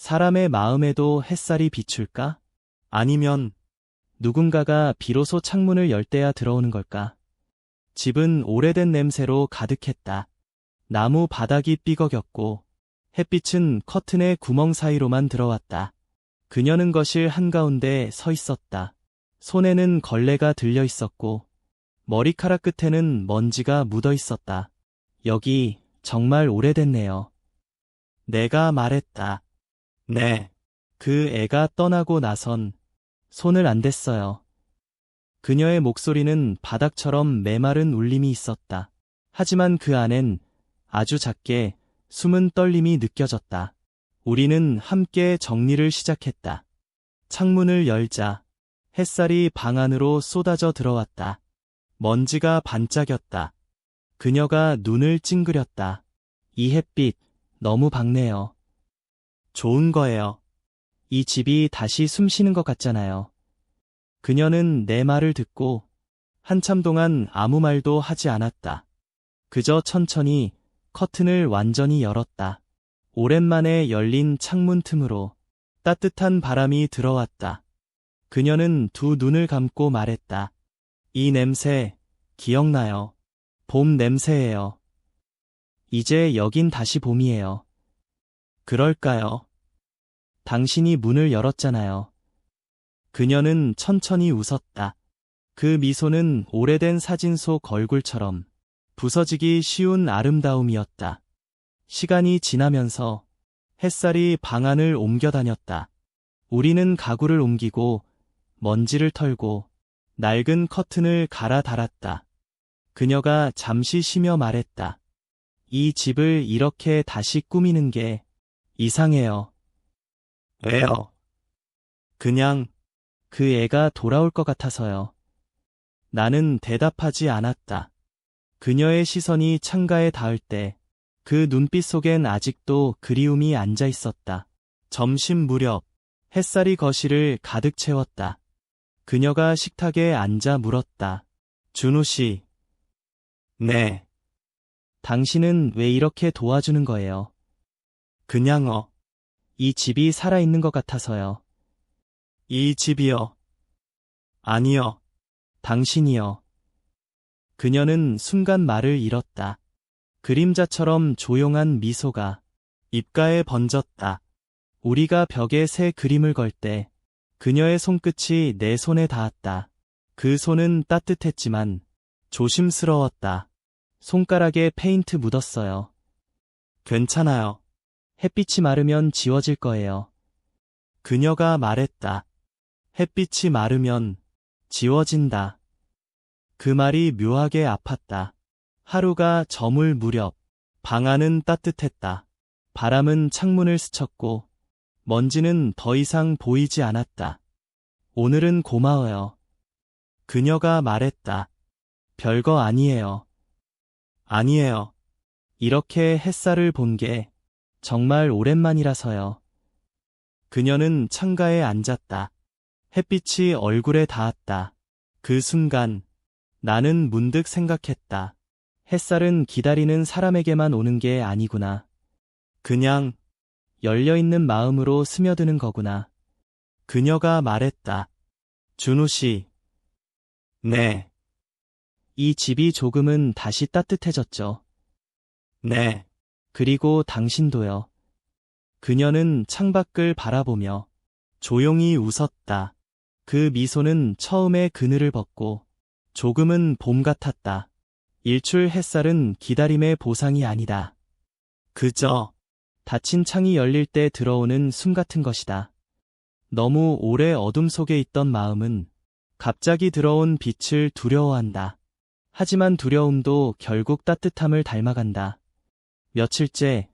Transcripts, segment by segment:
사람의 마음에도 햇살이 비출까? 아니면 누군가가 비로소 창문을 열 때야 들어오는 걸까? 집은 오래된 냄새로 가득했다. 나무 바닥이 삐걱였고 햇빛은 커튼의 구멍 사이로만 들어왔다. 그녀는 거실 한가운데 서 있었다. 손에는 걸레가 들려 있었고 머리카락 끝에는 먼지가 묻어 있었다. 여기 정말 오래됐네요. 내가 말했다. 네. 그 애가 떠나고 나선 손을 안 댔어요. 그녀의 목소리는 바닥처럼 메마른 울림이 있었다. 하지만 그 안엔 아주 작게 숨은 떨림이 느껴졌다. 우리는 함께 정리를 시작했다. 창문을 열자 햇살이 방 안으로 쏟아져 들어왔다. 먼지가 반짝였다. 그녀가 눈을 찡그렸다. 이 햇빛 너무 밝네요. 좋은 거예요. 이 집이 다시 숨 쉬는 것 같잖아요. 그녀는 내 말을 듣고 한참 동안 아무 말도 하지 않았다. 그저 천천히 커튼을 완전히 열었다. 오랜만에 열린 창문 틈으로 따뜻한 바람이 들어왔다. 그녀는 두 눈을 감고 말했다. 이 냄새 기억나요? 봄 냄새예요. 이제 여긴 다시 봄이에요. 그럴까요? 당신이 문을 열었잖아요. 그녀는 천천히 웃었다. 그 미소는 오래된 사진 속 얼굴처럼 부서지기 쉬운 아름다움이었다. 시간이 지나면서 햇살이 방 안을 옮겨 다녔다. 우리는 가구를 옮기고 먼지를 털고 낡은 커튼을 갈아 달았다. 그녀가 잠시 쉬며 말했다. 이 집을 이렇게 다시 꾸미는 게 이상해요. 왜요? 그냥 그 애가 돌아올 것 같아서요. 나는 대답하지 않았다. 그녀의 시선이 창가에 닿을 때 그 눈빛 속엔 아직도 그리움이 앉아 있었다. 점심 무렵 햇살이 거실을 가득 채웠다. 그녀가 식탁에 앉아 물었다. 준우 씨. 네. 당신은 왜 이렇게 도와주는 거예요? 그냥요. 이 집이 살아있는 것 같아서요. 이 집이요? 아니요. 당신이요. 그녀는 순간 말을 잃었다. 그림자처럼 조용한 미소가 입가에 번졌다. 우리가 벽에 새 그림을 걸 때 그녀의 손끝이 내 손에 닿았다. 그 손은 따뜻했지만 조심스러웠다. 손가락에 페인트 묻었어요. 괜찮아요. 햇빛이 마르면 지워질 거예요. 그녀가 말했다. 햇빛이 마르면 지워진다. 그 말이 묘하게 아팠다. 하루가 저물 무렵 방 안은 따뜻했다. 바람은 창문을 스쳤고 먼지는 더 이상 보이지 않았다. 오늘은 고마워요. 그녀가 말했다. 별거 아니에요. 아니에요. 이렇게 햇살을 본 게 정말 오랜만이라서요. 그녀는 창가에 앉았다. 햇빛이 얼굴에 닿았다. 그 순간 나는 문득 생각했다. 햇살은 기다리는 사람에게만 오는 게 아니구나. 그냥 열려있는 마음으로 스며드는 거구나. 그녀가 말했다. 준우 씨. 네. 이 집이 조금은 다시 따뜻해졌죠. 네. 그리고 당신도요. 그녀는 창밖을 바라보며 조용히 웃었다. 그 미소는 처음에 그늘을 벗고 조금은 봄 같았다. 일출 햇살은 기다림의 보상이 아니다. 그저 닫힌 창이 열릴 때 들어오는 숨 같은 것이다. 너무 오래 어둠 속에 있던 마음은 갑자기 들어온 빛을 두려워한다. 하지만 두려움도 결국 따뜻함을 닮아간다. 며칠째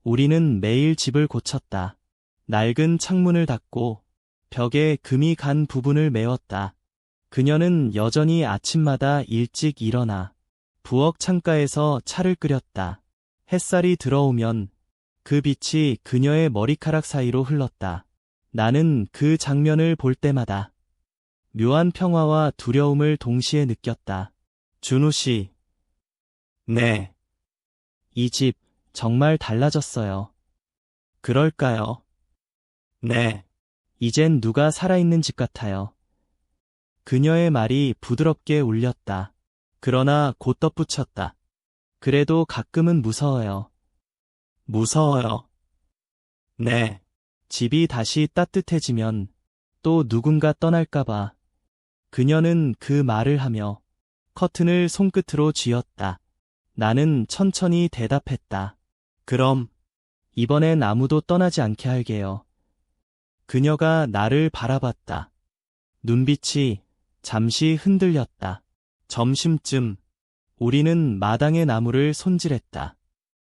우리는 매일 집을 고쳤다. 낡은 창문을 닫고 벽에 금이 간 부분을 메웠다. 그녀는 여전히 아침마다 일찍 일어나 부엌 창가에서 차를 끓였다. 햇살이 들어오면 그 빛이 그녀의 머리카락 사이로 흘렀다. 나는 그 장면을 볼 때마다 묘한 평화와 두려움을 동시에 느꼈다. 준우 씨. 네. 이 집 정말 달라졌어요. 그럴까요? 네. 이젠 누가 살아있는 집 같아요. 그녀의 말이 부드럽게 울렸다. 그러나 곧 덧붙였다. 그래도 가끔은 무서워요. 무서워요. 네. 집이 다시 따뜻해지면 또 누군가 떠날까봐. 그녀는 그 말을 하며 커튼을 손끝으로 쥐었다. 나는 천천히 대답했다. 그럼 이번엔 아무도 떠나지 않게 할게요. 그녀가 나를 바라봤다. 눈빛이 잠시 흔들렸다. 점심쯤 우리는 마당의 나무를 손질했다.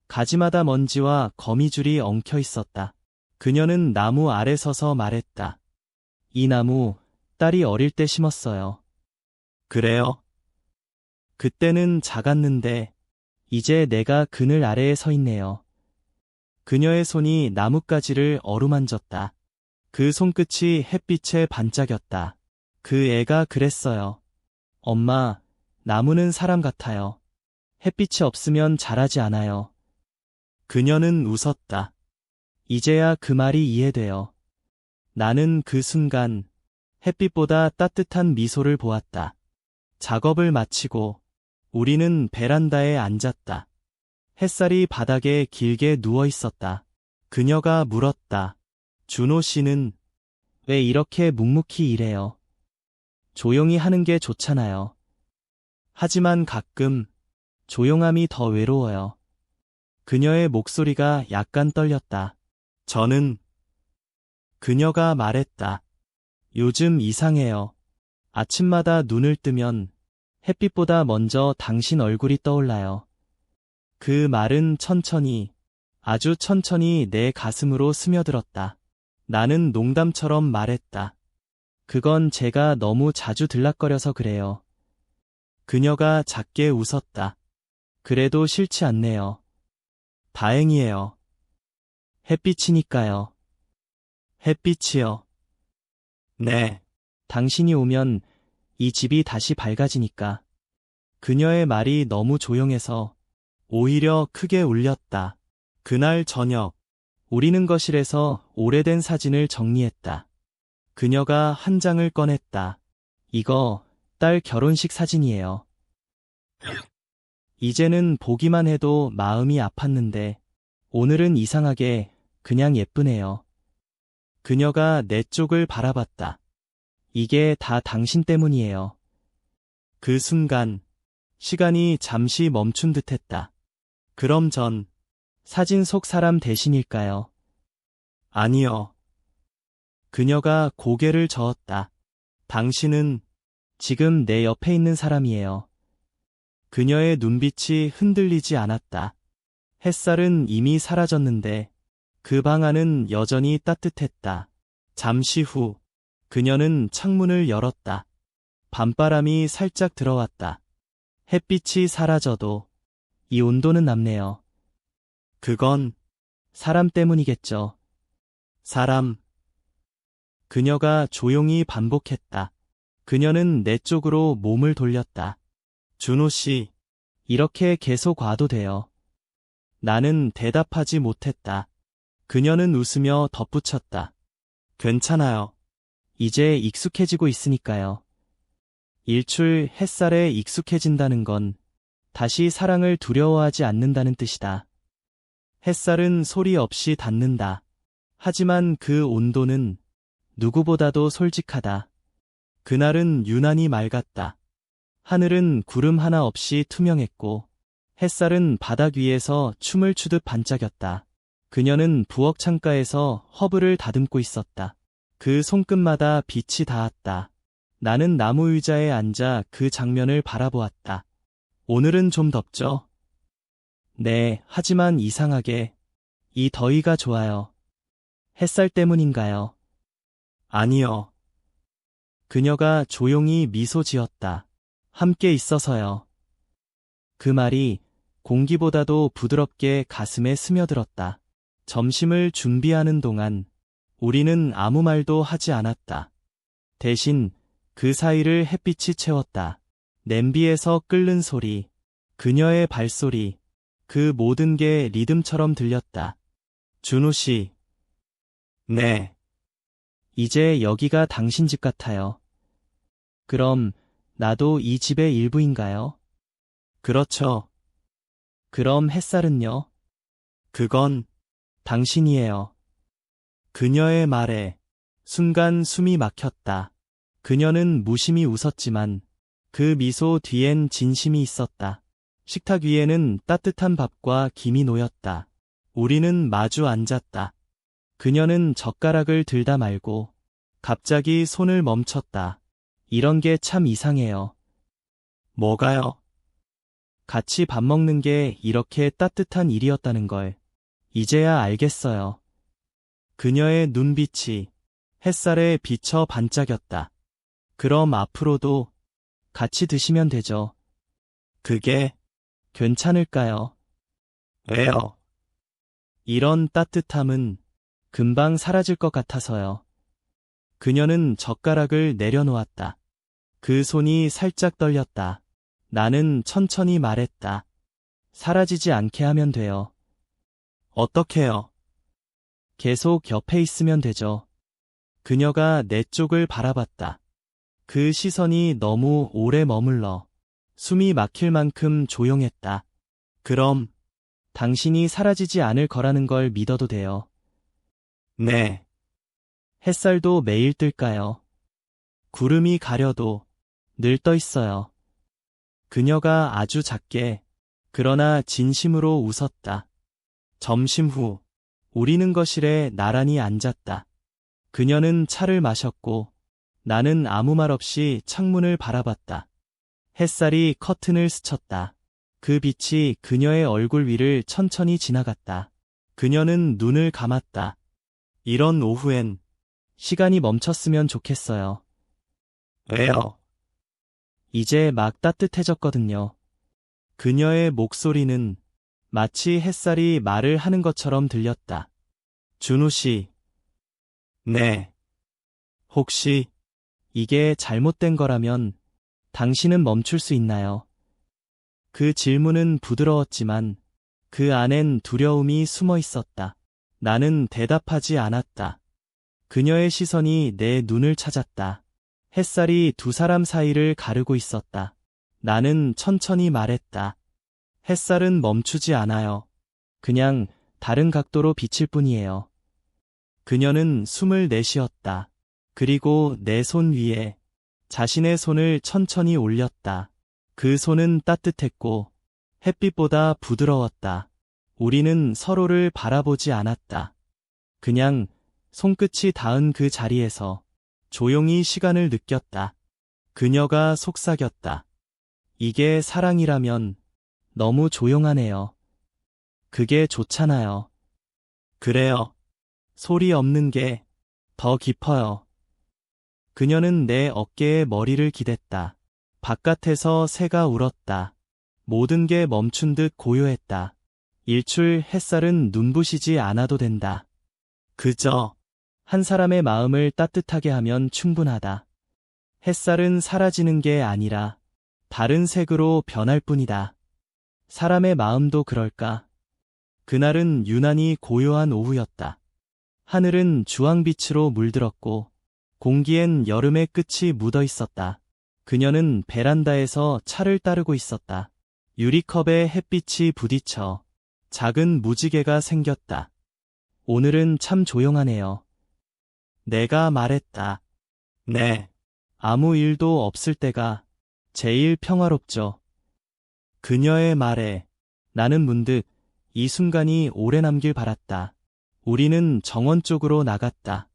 가지마다 먼지와 거미줄이 엉켜 있었다. 그녀는 나무 아래 서서 말했다. 이 나무 딸이 어릴 때 심었어요. 그래요? 그때는 작았는데 이제 내가 그늘 아래에 서 있네요. 그녀의 손이 나뭇가지를 어루만졌다. 그 손끝이 햇빛에 반짝였다. 그 애가 그랬어요. 엄마, 나무는 사람 같아요. 햇빛이 없으면 자라지 않아요. 그녀는 웃었다. 이제야 그 말이 이해돼요. 나는 그 순간 햇빛보다 따뜻한 미소를 보았다. 작업을 마치고 우리는 베란다에 앉았다. 햇살이 바닥에 길게 누워 있었다. 그녀가 물었다. 준호 씨는 왜 이렇게 묵묵히 일해요? 조용히 하는 게 좋잖아요. 하지만 가끔 조용함이 더 외로워요. 그녀의 목소리가 약간 떨렸다. 저는 그녀가 말했다. 요즘 이상해요. 아침마다 눈을 뜨면 햇빛보다 먼저 당신 얼굴이 떠올라요. 그 말은 천천히, 아주 천천히 내 가슴으로 스며들었다. 나는 농담처럼 말했다. 그건 제가 너무 자주 들락거려서 그래요. 그녀가 작게 웃었다. 그래도 싫지 않네요. 다행이에요. 햇빛이니까요. 햇빛이요. 네. 당신이 오면 이 집이 다시 밝아지니까. 그녀의 말이 너무 조용해서 오히려 크게 울렸다. 그날 저녁, 우리는 거실에서 오래된 사진을 정리했다. 그녀가 한 장을 꺼냈다. 이거 딸 결혼식 사진이에요. 이제는 보기만 해도 마음이 아팠는데 오늘은 이상하게 그냥 예쁘네요. 그녀가 내 쪽을 바라봤다. 이게 다 당신 때문이에요. 그 순간 시간이 잠시 멈춘 듯했다. 그럼 전 사진 속 사람 대신일까요? 아니요. 그녀가 고개를 저었다. 당신은 지금 내 옆에 있는 사람이에요. 그녀의 눈빛이 흔들리지 않았다. 햇살은 이미 사라졌는데 그 방 안은 여전히 따뜻했다. 잠시 후 그녀는 창문을 열었다. 밤바람이 살짝 들어왔다. 햇빛이 사라져도 이 온도는 남네요. 그건 사람 때문이겠죠. 사람. 그녀가 조용히 반복했다. 그녀는 내 쪽으로 몸을 돌렸다. 준호 씨, 이렇게 계속 와도 돼요. 나는 대답하지 못했다. 그녀는 웃으며 덧붙였다. 괜찮아요. 이제 익숙해지고 있으니까요. 일출 햇살에 익숙해진다는 건 다시 사랑을 두려워하지 않는다는 뜻이다. 햇살은 소리 없이 닿는다. 하지만 그 온도는 누구보다도 솔직하다. 그날은 유난히 맑았다. 하늘은 구름 하나 없이 투명했고 햇살은 바닥 위에서 춤을 추듯 반짝였다. 그녀는 부엌 창가에서 허브를 다듬고 있었다. 그 손끝마다 빛이 닿았다. 나는 나무 의자에 앉아 그 장면을 바라보았다. 오늘은 좀 덥죠? 네, 하지만 이상하게 이 더위가 좋아요. 햇살 때문인가요? 아니요. 그녀가 조용히 미소 지었다. 함께 있어서요. 그 말이 공기보다도 부드럽게 가슴에 스며들었다. 점심을 준비하는 동안 우리는 아무 말도 하지 않았다. 대신 그 사이를 햇빛이 채웠다. 냄비에서 끓는 소리, 그녀의 발소리, 그 모든 게 리듬처럼 들렸다. 준호 씨. 네. 이제 여기가 당신 집 같아요. 그럼 나도 이 집의 일부인가요? 그렇죠. 그럼 햇살은요? 그건 당신이에요. 그녀의 말에 순간 숨이 막혔다. 그녀는 무심히 웃었지만 그 미소 뒤엔 진심이 있었다. 식탁 위에는 따뜻한 밥과 김이 놓였다. 우리는 마주 앉았다. 그녀는 젓가락을 들다 말고 갑자기 손을 멈췄다. 이런 게 참 이상해요. 뭐가요? 같이 밥 먹는 게 이렇게 따뜻한 일이었다는 걸 이제야 알겠어요. 그녀의 눈빛이 햇살에 비쳐 반짝였다. 그럼 앞으로도 같이 드시면 되죠. 그게 괜찮을까요? 왜요? 이런 따뜻함은 금방 사라질 것 같아서요. 그녀는 젓가락을 내려놓았다. 그 손이 살짝 떨렸다. 나는 천천히 말했다. 사라지지 않게 하면 돼요. 어떻게요? 계속 옆에 있으면 되죠. 그녀가 내 쪽을 바라봤다. 그 시선이 너무 오래 머물러 숨이 막힐 만큼 조용했다. 그럼 당신이 사라지지 않을 거라는 걸 믿어도 돼요. 네. 햇살도 매일 뜰까요? 구름이 가려도 늘 떠 있어요. 그녀가 아주 작게 그러나 진심으로 웃었다. 점심 후 우리는 거실에 나란히 앉았다. 그녀는 차를 마셨고 나는 아무 말 없이 창문을 바라봤다. 햇살이 커튼을 스쳤다. 그 빛이 그녀의 얼굴 위를 천천히 지나갔다. 그녀는 눈을 감았다. 이런 오후엔 시간이 멈췄으면 좋겠어요. 왜요? 이제 막 따뜻해졌거든요. 그녀의 목소리는 마치 햇살이 말을 하는 것처럼 들렸다. 준우 씨, 네. 혹시 이게 잘못된 거라면 당신은 멈출 수 있나요? 그 질문은 부드러웠지만 그 안엔 두려움이 숨어 있었다. 나는 대답하지 않았다. 그녀의 시선이 내 눈을 찾았다. 햇살이 두 사람 사이를 가르고 있었다. 나는 천천히 말했다. 햇살은 멈추지 않아요. 그냥 다른 각도로 비칠 뿐이에요. 그녀는 숨을 내쉬었다. 그리고 내 손 위에 자신의 손을 천천히 올렸다. 그 손은 따뜻했고 햇빛보다 부드러웠다. 우리는 서로를 바라보지 않았다. 그냥 손끝이 닿은 그 자리에서 조용히 시간을 느꼈다. 그녀가 속삭였다. 이게 사랑이라면 너무 조용하네요. 그게 좋잖아요. 그래요. 소리 없는 게 더 깊어요. 그녀는 내 어깨에 머리를 기댔다. 바깥에서 새가 울었다. 모든 게 멈춘 듯 고요했다. 일출 햇살은 눈부시지 않아도 된다. 그저 한 사람의 마음을 따뜻하게 하면 충분하다. 햇살은 사라지는 게 아니라 다른 색으로 변할 뿐이다. 사람의 마음도 그럴까? 그날은 유난히 고요한 오후였다. 하늘은 주황빛으로 물들었고 공기엔 여름의 끝이 묻어 있었다. 그녀는 베란다에서 차를 따르고 있었다. 유리컵에 햇빛이 부딪혀 작은 무지개가 생겼다. 오늘은 참 조용하네요. 내가 말했다. 네. 아무 일도 없을 때가 제일 평화롭죠. 그녀의 말에 나는 문득 이 순간이 오래 남길 바랐다. 우리는 정원 쪽으로 나갔다.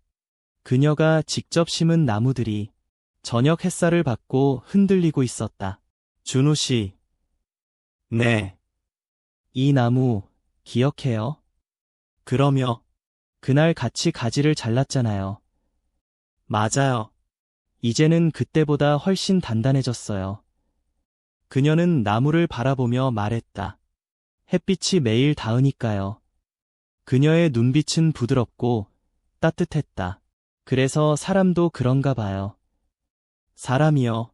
그녀가 직접 심은 나무들이 저녁 햇살을 받고 흔들리고 있었다. 준우 씨, 네. 이 나무 기억해요? 그러며 그날 같이 가지를 잘랐잖아요. 맞아요. 이제는 그때보다 훨씬 단단해졌어요. 그녀는 나무를 바라보며 말했다. 햇빛이 매일 닿으니까요. 그녀의 눈빛은 부드럽고 따뜻했다. 그래서 사람도 그런가 봐요. 사람이요.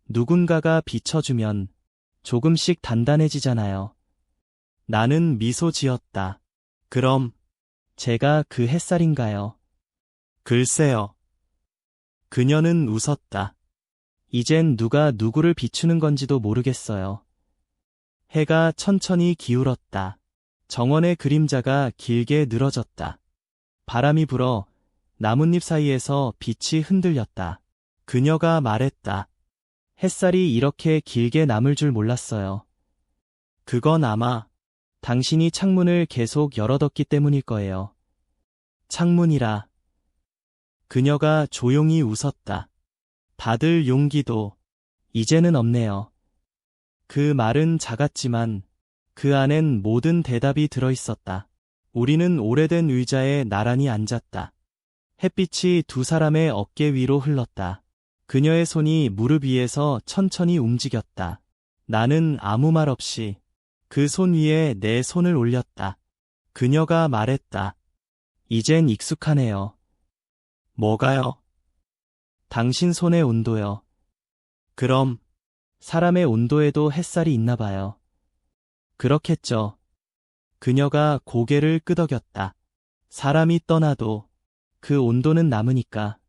누군가가 비춰주면 조금씩 단단해지잖아요. 나는 미소 지었다. 그럼 제가 그 햇살인가요? 글쎄요. 그녀는 웃었다. 이젠 누가 누구를 비추는 건지도 모르겠어요. 해가 천천히 기울었다. 정원의 그림자가 길게 늘어졌다. 바람이 불어 나뭇잎 사이에서 빛이 흔들렸다. 그녀가 말했다. 햇살이 이렇게 길게 남을 줄 몰랐어요. 그건 아마 당신이 창문을 계속 열어뒀기 때문일 거예요. 창문이라. 그녀가 조용히 웃었다. 받을 용기도 이제는 없네요. 그 말은 작았지만 그 안엔 모든 대답이 들어있었다. 우리는 오래된 의자에 나란히 앉았다. 햇빛이 두 사람의 어깨 위로 흘렀다. 그녀의 손이 무릎 위에서 천천히 움직였다. 나는 아무 말 없이 그 손 위에 내 손을 올렸다. 그녀가 말했다. 이젠 익숙하네요. 뭐가요? 당신 손의 온도요. 그럼 사람의 온도에도 햇살이 있나 봐요. 그렇겠죠. 그녀가 고개를 끄덕였다. 사람이 떠나도 그 온도는 남으니까.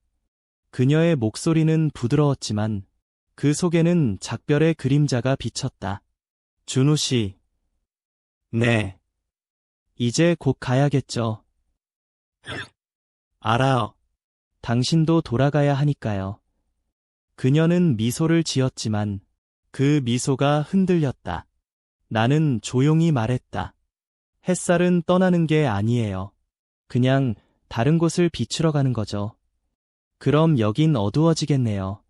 그녀의 목소리는 부드러웠지만 그 속에는 작별의 그림자가 비쳤다. 준우 씨. 네. 이제 곧 가야겠죠. 알아요. 당신도 돌아가야 하니까요. 그녀는 미소를 지었지만 그 미소가 흔들렸다. 나는 조용히 말했다. 햇살은 떠나는 게 아니에요. 그냥 다른 곳을 비추러 가는 거죠. 그럼 여긴 어두워지겠네요.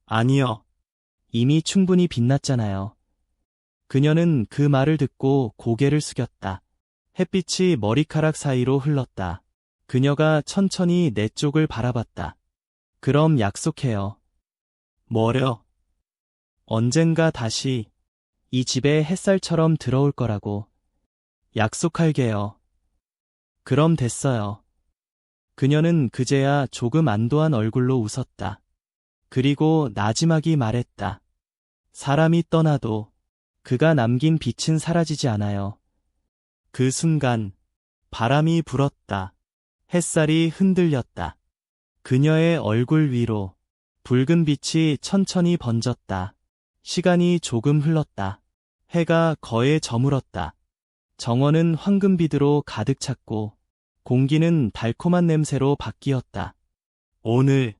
아니요. 이미 충분히 빛났잖아요. 그녀는 그 말을 듣고 고개를 숙였다. 햇빛이 머리카락 사이로 흘렀다. 그녀가 천천히 내 쪽을 바라봤다. 그럼 약속해요. 뭐려? 언젠가 다시 이 집에 햇살처럼 들어올 거라고. 약속할게요. 그럼 됐어요. 그녀는 그제야 조금 안도한 얼굴로 웃었다. 그리고 나지막이 말했다. 사람이 떠나도 그가 남긴 빛은 사라지지 않아요. 그 순간 바람이 불었다. 햇살이 흔들렸다. 그녀의 얼굴 위로 붉은 빛이 천천히 번졌다. 시간이 조금 흘렀다. 해가 거에 저물었다. 정원은 황금빛으로 가득 찼고 공기는 달콤한 냄새로 바뀌었다. 오늘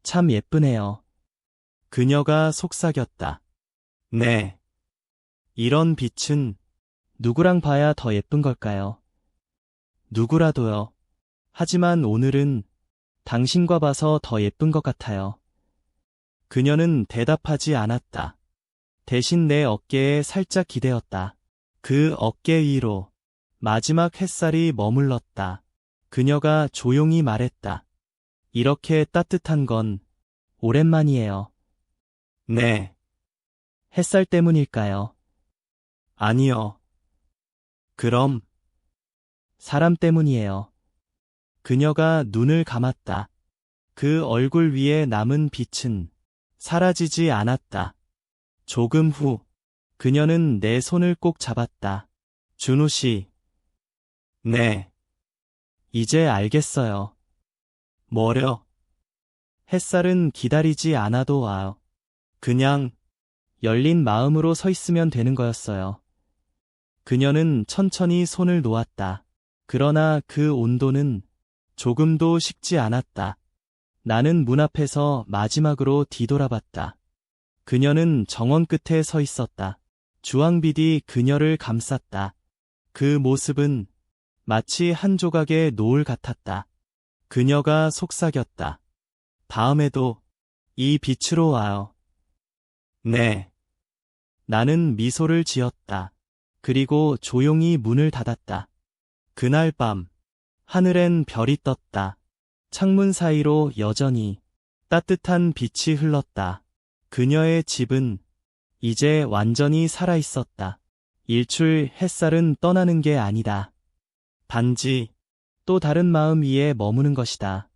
참 예쁘네요. 그녀가 속삭였다. 네. 이런 빛은 누구랑 봐야 더 예쁜 걸까요? 누구라도요. 하지만 오늘은 당신과 봐서 더 예쁜 것 같아요. 그녀는 대답하지 않았다. 대신 내 어깨에 살짝 기대었다. 그 어깨 위로 마지막 햇살이 머물렀다. 그녀가 조용히 말했다. 이렇게 따뜻한 건 오랜만이에요. 네. 햇살 때문일까요? 아니요. 그럼 사람 때문이에요. 그녀가 눈을 감았다. 그 얼굴 위에 남은 빛은 사라지지 않았다. 조금 후 그녀는 내 손을 꼭 잡았다. 준우 씨. 네. 이제 알겠어요. 뭐려? 햇살은 기다리지 않아도 와요. 그냥 열린 마음으로 서 있으면 되는 거였어요. 그녀는 천천히 손을 놓았다. 그러나 그 온도는 조금도 식지 않았다. 나는 문 앞에서 마지막으로 뒤돌아봤다. 그녀는 정원 끝에 서 있었다. 주황빛이 그녀를 감쌌다. 그 모습은 마치 한 조각의 노을 같았다. 그녀가 속삭였다. 다음에도 이 빛으로 와요. 네. 나는 미소를 지었다. 그리고 조용히 문을 닫았다. 그날 밤, 하늘엔 별이 떴다. 창문 사이로 여전히 따뜻한 빛이 흘렀다. 그녀의 집은 이제 완전히 살아 있었다. 일출 햇살은 떠나는 게 아니다. 단지 또 다른 마음 위에 머무는 것이다.